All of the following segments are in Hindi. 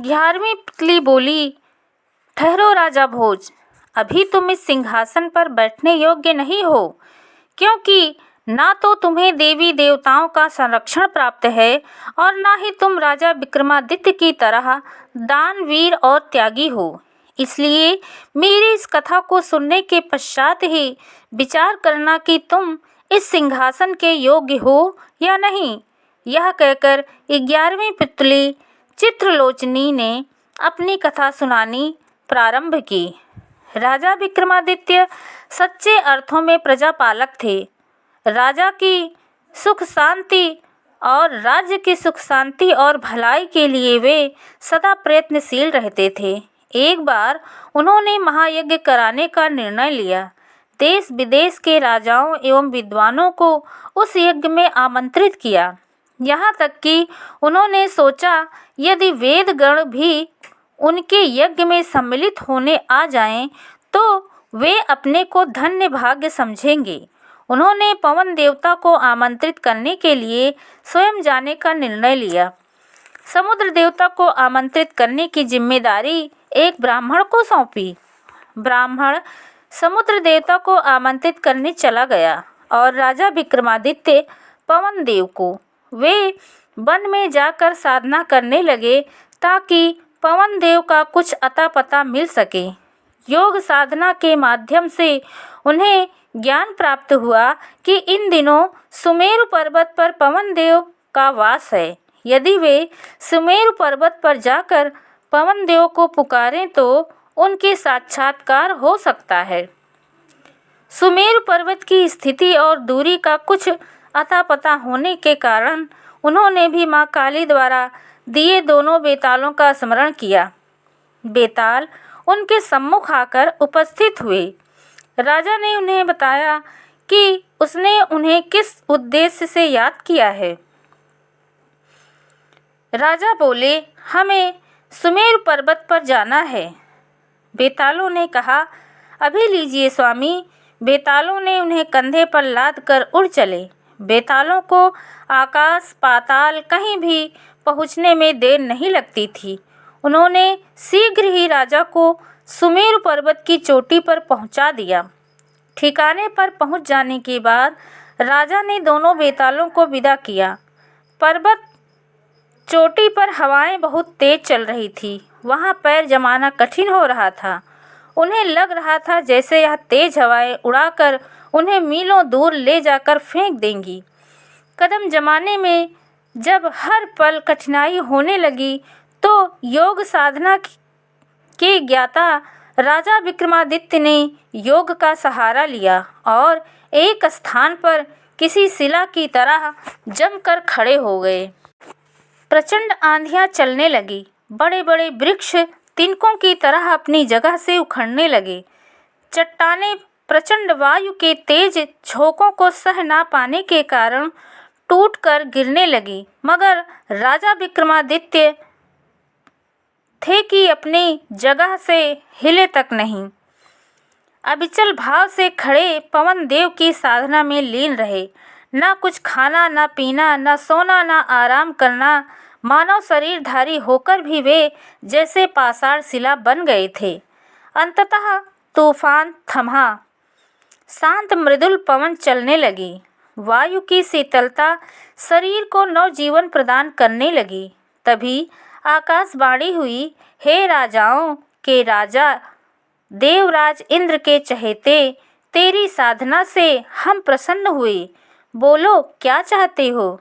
11वीं पुतली बोली, ठहरो राजा भोज, अभी तुम इस सिंहासन पर बैठने योग्य नहीं हो, क्योंकि ना तो तुम्हें देवी देवताओं का संरक्षण प्राप्त है और ना ही तुम राजा विक्रमादित्य की तरह दानवीर और त्यागी हो। इसलिए मेरी इस कथा को सुनने के पश्चात ही विचार करना कि तुम इस सिंहासन के योग्य हो या नहीं। यह कहकर 11वीं पुतली चित्रलोचनी ने अपनी कथा सुनानी प्रारंभ की। राजा विक्रमादित्य सच्चे अर्थों में प्रजापालक थे। राजा की सुख शांति और राज्य की सुख शांति और भलाई के लिए वे सदा प्रयत्नशील रहते थे। एक बार उन्होंने महायज्ञ कराने का निर्णय लिया। देश विदेश के राजाओं एवं विद्वानों को उस यज्ञ में आमंत्रित किया। यहाँ तक कि उन्होंने सोचा यदि वेदगण भी उनके यज्ञ में सम्मिलित होने आ जाएं तो वे अपने को धन्य भाग्य समझेंगे। उन्होंने पवन देवता को आमंत्रित करने के लिए स्वयं जाने का निर्णय लिया। समुद्र देवता को आमंत्रित करने की जिम्मेदारी एक ब्राह्मण को सौंपी। ब्राह्मण समुद्र देवता को आमंत्रित करने चला गया और राजा विक्रमादित्य पवन देव को वे वन में जाकर साधना करने लगे ताकि पवन देव का कुछ अता पता मिल सके। योग साधना के माध्यम से उन्हें ज्ञान प्राप्त हुआ कि इन दिनों सुमेरु पर्वत पर पवन देव का वास है। यदि वे सुमेरु पर्वत पर जाकर पवन देव को पुकारें तो उनके साक्षात्कार हो सकता है। सुमेरु पर्वत की स्थिति और दूरी का कुछ अता पता होने के कारण उन्होंने भी माँ काली द्वारा दिए दोनों बेतालों का स्मरण किया। बेताल उनके सम्मुख आकर उपस्थित हुए। राजा ने उन्हें बताया कि उसने उन्हें किस उद्देश्य से याद किया है। राजा बोले, हमें सुमेरु पर्वत पर जाना है। बेतालों ने कहा, अभी लीजिए स्वामी। बेतालों ने उन्हें कंधे पर लाद कर उड़ चले। बेतालों को आकाश पाताल कहीं भी पहुँचने में देर नहीं लगती थी। उन्होंने शीघ्र ही राजा को सुमेरु पर्वत की चोटी पर पहुंचा दिया। ठिकाने पर पहुंच जाने के बाद राजा ने दोनों बेतालों को विदा किया। पर्वत चोटी पर हवाएं बहुत तेज चल रही थी। वहां पैर जमाना कठिन हो रहा था। उन्हें लग रहा था जैसे यह तेज हवाएं उड़ाकर उन्हें मीलों दूर ले जाकर फेंक देंगी। कदम जमाने में जब हर पल कठिनाई होने लगी तो योग साधना के ज्ञाता राजा विक्रमादित्य ने योग का सहारा लिया और एक स्थान पर किसी शिला की तरह जमकर खड़े हो गए। प्रचंड आंधियां चलने लगी। बड़े बड़े वृक्ष तिनकों की तरह अपनी जगह से उखड़ने लगे। चट्टानें प्रचंड वायु के तेज झोंकों को सह ना पाने के कारण टूटकर गिरने लगी। मगर राजा विक्रमादित्य थे कि अपनी जगह से हिले तक नहीं। अविचल भाव से खड़े पवन देव की साधना में लीन रहे। ना कुछ खाना, ना पीना, ना सोना, ना आराम करना। मानव शरीरधारी होकर भी वे जैसे पाषाण शिला बन गए थे। अंततः तूफान थमा। शांत मृदुल पवन चलने लगी। वायु की शीतलता शरीर को नवजीवन प्रदान करने लगी। तभी आकाशवाणी हुई, हे राजाओं के राजा देवराज इंद्र के चहेते, तेरी साधना से हम प्रसन्न हुए। बोलो क्या चाहते हो।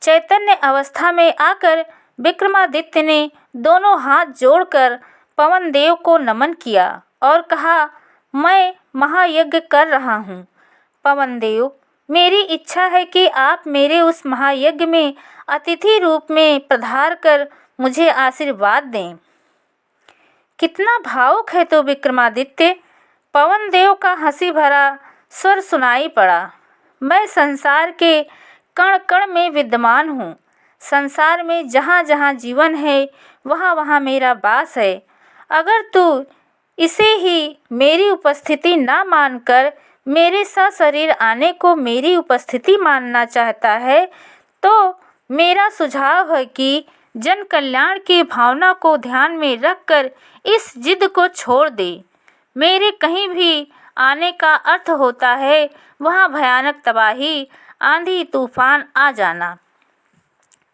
चैतन्य अवस्था में आकर विक्रमादित्य ने दोनों हाथ जोड़कर पवन देव को नमन किया और कहा, मैं महायज्ञ कर रहा हूँ। पवन देव, मेरी इच्छा है कि आप मेरे उस महायज्ञ में अतिथि रूप में पधार कर मुझे आशीर्वाद दें। कितना भावुक है तो विक्रमादित्य। पवन देव का हंसी भरा स्वर सुनाई पड़ा। मैं संसार के कण कण में विद्यमान हूँ। संसार में जहाँ जहाँ जीवन है वहाँ वहाँ मेरा वास है। अगर तू इसे ही मेरी उपस्थिति ना मानकर मेरे सशरीर आने को मेरी उपस्थिति मानना चाहता है तो मेरा सुझाव है कि जन कल्याण की भावना को ध्यान में रखकर इस जिद को छोड़ दे। मेरे कहीं भी आने का अर्थ होता है वहाँ भयानक तबाही, आंधी तूफान आ जाना।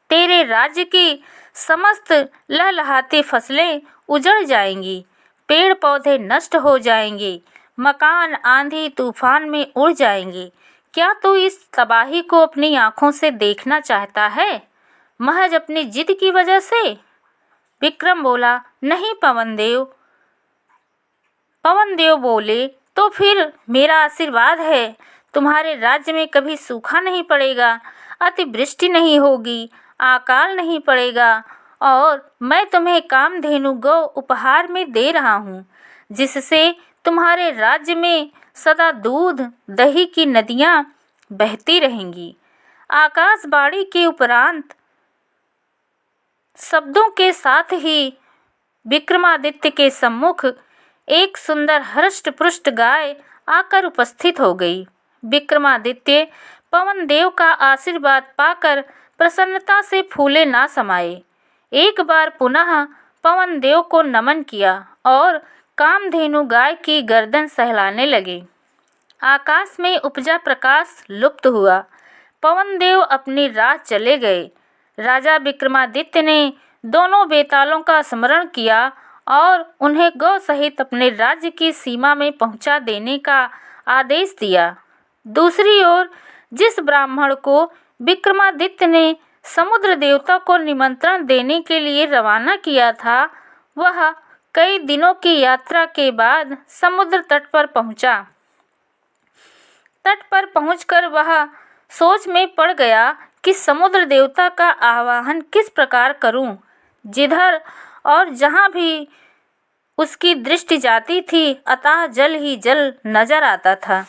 तेरे राज्य की समस्त लहलहाती फसलें उजड़ जाएंगी, पेड़ पौधे नष्ट हो जाएंगे, मकान आंधी तूफान में उड़ जाएंगे। क्या तू इस तबाही को अपनी आंखों से देखना चाहता है, महज अपनी जिद की वजह से? विक्रम बोला, नहीं पवनदेव। पवनदेव बोले, तो फिर मेरा आशीर्वाद है, तुम्हारे राज्य में कभी सूखा नहीं पड़ेगा, अतिवृष्टि नहीं होगी, अकाल नहीं पड़ेगा, और मैं तुम्हें कामधेनु गौ उपहार में दे रहा हूँ, जिससे तुम्हारे राज्य में सदा दूध दही की नदियाँ बहती रहेंगी। आकाशवाणी के उपरांत शब्दों के साथ ही विक्रमादित्य के सम्मुख एक सुंदर हृष्ट पुष्ट गाय आकर उपस्थित हो गई। विक्रमादित्य पवनदेव का आशीर्वाद पाकर प्रसन्नता से फूले ना समाये। एक बार पुनः पवनदेव को नमन किया और कामधेनु गाय की गर्दन सहलाने लगे। आकाश में उपजा प्रकाश लुप्त हुआ। पवनदेव अपनी राह चले गए। राजा विक्रमादित्य ने दोनों बेतालों का स्मरण किया और उन्हें गौ सहित अपने राज्य की सीमा में पहुंचा देने का आदेश दिया। दूसरी ओर जिस ब्राह्मण को विक्रमादित्य ने समुद्र देवता को निमंत्रण देने के लिए रवाना किया था, वह कई दिनों की यात्रा के बाद समुद्र तट पर पहुंचा। तट पर पहुंचकर वह सोच में पड़ गया कि समुद्र देवता का आवाहन किस प्रकार करूं। जिधर और जहां भी उसकी दृष्टि जाती थी, अतः जल ही जल नजर आता था।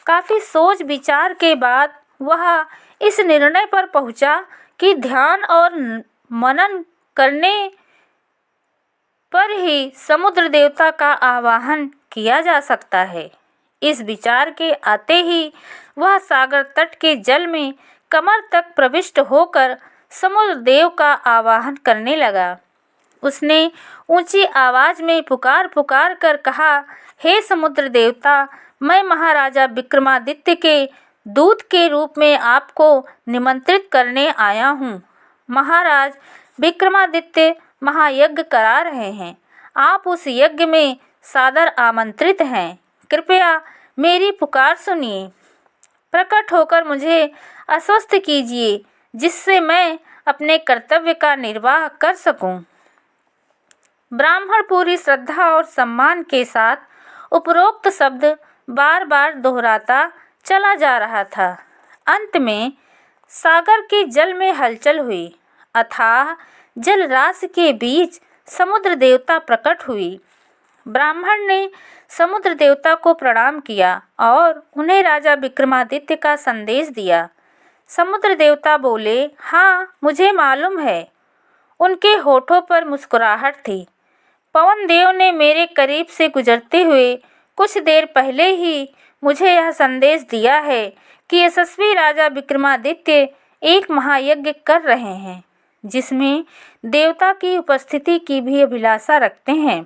काफी सोच विचार के बाद वह इस निर्णय पर पहुंचा कि ध्यान और मनन करने पर ही समुद्र देवता का आवाहन किया जा सकता है। इस विचार के आते ही वह सागर तट के जल में कमर तक प्रविष्ट होकर समुद्र देव का आवाहन करने लगा। उसने ऊंची आवाज में पुकार पुकार कर कहा, हे समुद्र देवता, मैं महाराजा विक्रमादित्य के दूत के रूप में आपको निमंत्रित करने आया हूँ। महाराज विक्रमादित्य महायज्ञ करा रहे हैं। आप उस यज्ञ में सादर आमंत्रित हैं। कृपया मेरी पुकार सुनिए। प्रकट होकर मुझे आश्वस्त कीजिए, जिससे मैं अपने कर्तव्य का निर्वाह कर सकूं। ब्राह्मण पूरी श्रद्धा और सम्मान के साथ उपरोक्त शब्द बार बार दोहराता चला जा रहा था। अंत में सागर के जल में हलचल हुई। अथाह जल राशि के बीच समुद्र देवता प्रकट हुई। ब्राह्मण ने समुद्र देवता को प्रणाम किया और उन्हें राजा विक्रमादित्य का संदेश दिया। समुद्र देवता बोले, हाँ, मुझे मालूम है। उनके होठों पर मुस्कुराहट थी। पवनदेव ने मेरे करीब से गुजरते हुए कुछ देर पहले ही मुझे यह संदेश दिया है कि यशस्वी राजा विक्रमादित्य एक महायज्ञ कर रहे हैं, जिसमें देवता की उपस्थिति की भी अभिलाषा रखते हैं।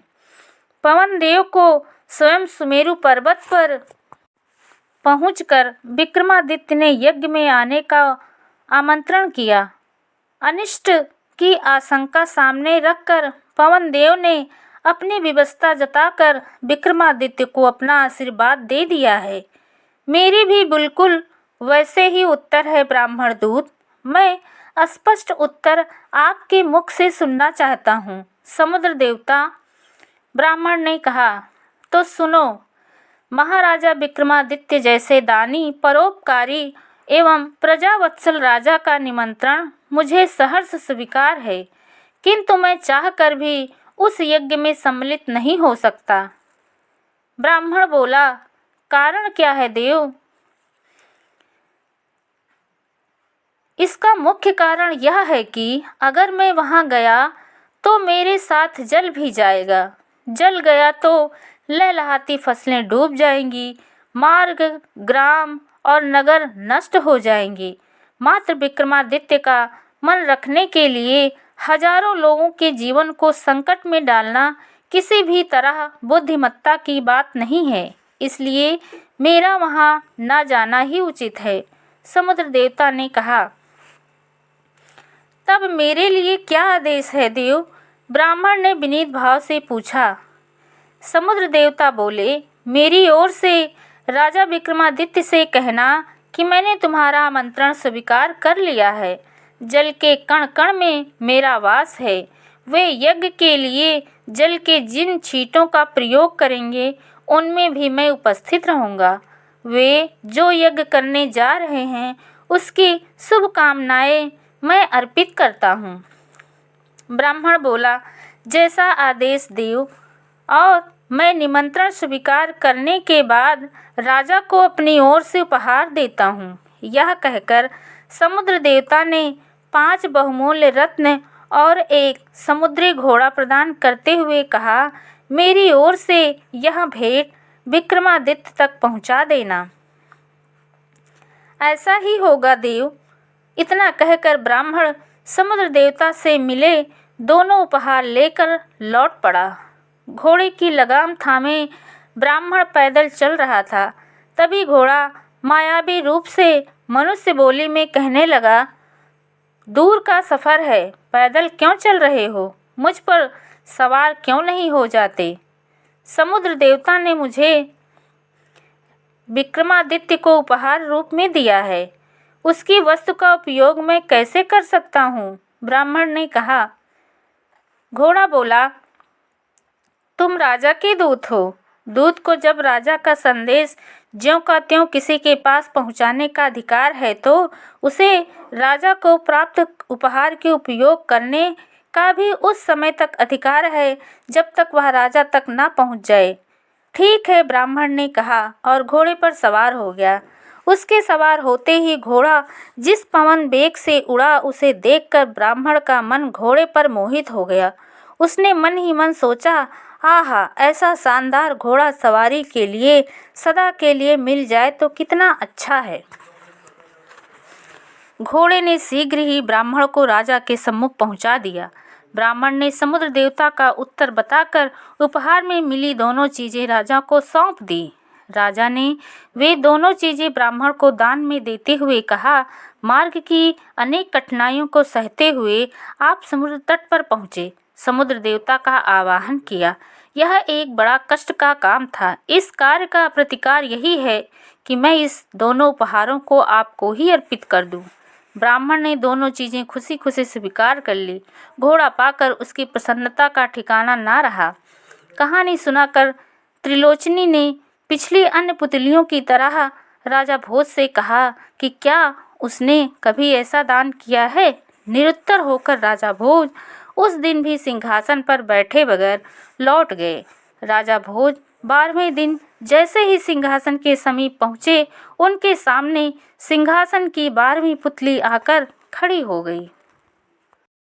पवनदेव को स्वयं सुमेरु पर्वत पर पहुंचकर विक्रमादित्य ने यज्ञ में आने का आमंत्रण किया। अनिष्ट की आशंका सामने रखकर पवनदेव ने अपनी विवशता जताकर विक्रमादित्य को अपना आशीर्वाद दे दिया है। मेरी भी बिल्कुल वैसे ही उत्तर है ब्राह्मण दूत। मैं स्पष्ट उत्तर आपके मुख से सुनना चाहता हूँ। समुद्र देवता, ब्राह्मण ने कहा, तो सुनो। महाराजा विक्रमादित्य जैसे दानी, परोपकारी एवं प्रजावत्सल राजा का निमंत्रण मुझे सहर्ष स्वीकार है, किंतु मैं चाहकर भी उस यज्ञ में सम्मिलित नहीं हो सकता। ब्राह्मण बोला, कारण क्या है देव? इसका मुख्य कारण यह है कि अगर मैं वहां गया तो मेरे साथ जल भी जाएगा। जल गया तो लहलहाती फसलें डूब जाएंगी, मार्ग, ग्राम और नगर नष्ट हो जाएंगे। मात्र विक्रमादित्य का मन रखने के लिए हजारों लोगों के जीवन को संकट में डालना किसी भी तरह बुद्धिमत्ता की बात नहीं है, इसलिए मेरा वहाँ न जाना ही उचित है। समुद्र देवता ने कहा, तब मेरे लिए क्या आदेश है देव? ब्राह्मण ने विनीत भाव से पूछा। समुद्र देवता बोले, मेरी ओर से राजा विक्रमादित्य से कहना कि मैंने तुम्हारा आमंत्रण स्वीकार कर लिया है। जल के कण कण में मेरा वास है। वे यज्ञ के लिए जल के जिन छींटों का प्रयोग करेंगे उनमें भी मैं उपस्थित रहूँगा। वे जो यज्ञ करने जा रहे हैं उसकी शुभकामनाएं मैं अर्पित करता हूँ। ब्राह्मण बोला, जैसा आदेश देव। और मैं निमंत्रण स्वीकार करने के बाद राजा को अपनी ओर से उपहार देता हूँ। यह कहकर समुद्र देवता ने 5 बहुमूल्य रत्न और एक समुद्री घोड़ा प्रदान करते हुए कहा, मेरी ओर से यह भेंट विक्रमादित्य तक पहुँचा देना। ऐसा ही होगा देव। इतना कहकर ब्राह्मण समुद्र देवता से मिले दोनों उपहार लेकर लौट पड़ा। घोड़े की लगाम थामे ब्राह्मण पैदल चल रहा था। तभी घोड़ा मायावी रूप से मनुष्य बोली में कहने लगा, दूर का सफ़र है, पैदल क्यों चल रहे हो? मुझ पर सवार क्यों नहीं हो जाते? समुद्र देवता ने मुझे विक्रमादित्य को उपहार रूप में दिया है, उसकी वस्तु का उपयोग मैं कैसे कर सकता हूँ? ब्राह्मण ने कहा। घोड़ा बोला, तुम राजा के दूत हो। दूत को जब राजा का संदेश ज्यों का त्यों किसी के पास पहुंचाने का अधिकार है तो उसे राजा को प्राप्त उपहार के उपयोग करने का भी उस समय तक अधिकार है जब तक वह राजा तक ना पहुंच जाए। ठीक है, ब्राह्मण ने कहा और घोड़े पर सवार हो गया। उसके सवार होते ही घोड़ा जिस पवन वेग से उड़ा उसे देखकर ब्राह्मण का मन घोड़े पर मोहित हो गया। उसने मन ही मन सोचा, आहा, ऐसा शानदार घोड़ा सवारी के लिए सदा के लिए मिल जाए तो कितना अच्छा है। घोड़े ने शीघ्र ही ब्राह्मण को राजा के सम्मुख पहुंचा दिया। ब्राह्मण ने समुद्र देवता का उत्तर बताकर उपहार में मिली दोनों चीज़ें राजा को सौंप दी। राजा ने वे दोनों चीज़ें ब्राह्मण को दान में देते हुए कहा, मार्ग की अनेक कठिनाइयों को सहते हुए आप समुद्र तट पर पहुँचे। समुद्र देवता का आवाहन किया। यह एक बड़ा कष्ट का काम था। इस कार्य का प्रतिकार यही है कि मैं इस दोनों उपहारों को आपको ही अर्पित कर दूं। ब्राह्मण ने दोनों चीज़ें खुशी खुशी स्वीकार कर ली। घोड़ा पाकर उसकी प्रसन्नता का ठिकाना ना रहा। कहानी सुनाकर त्रिलोचनी ने पिछली अन्य पुतलियों की तरह राजा भोज से कहा कि क्या उसने कभी ऐसा दान किया है। निरुत्तर होकर राजा भोज उस दिन भी सिंहासन पर बैठे बगैर लौट गए। राजा भोज 12वें दिन जैसे ही सिंहासन के समीप पहुँचे, उनके सामने सिंहासन की 12वीं पुतली आकर खड़ी हो गई।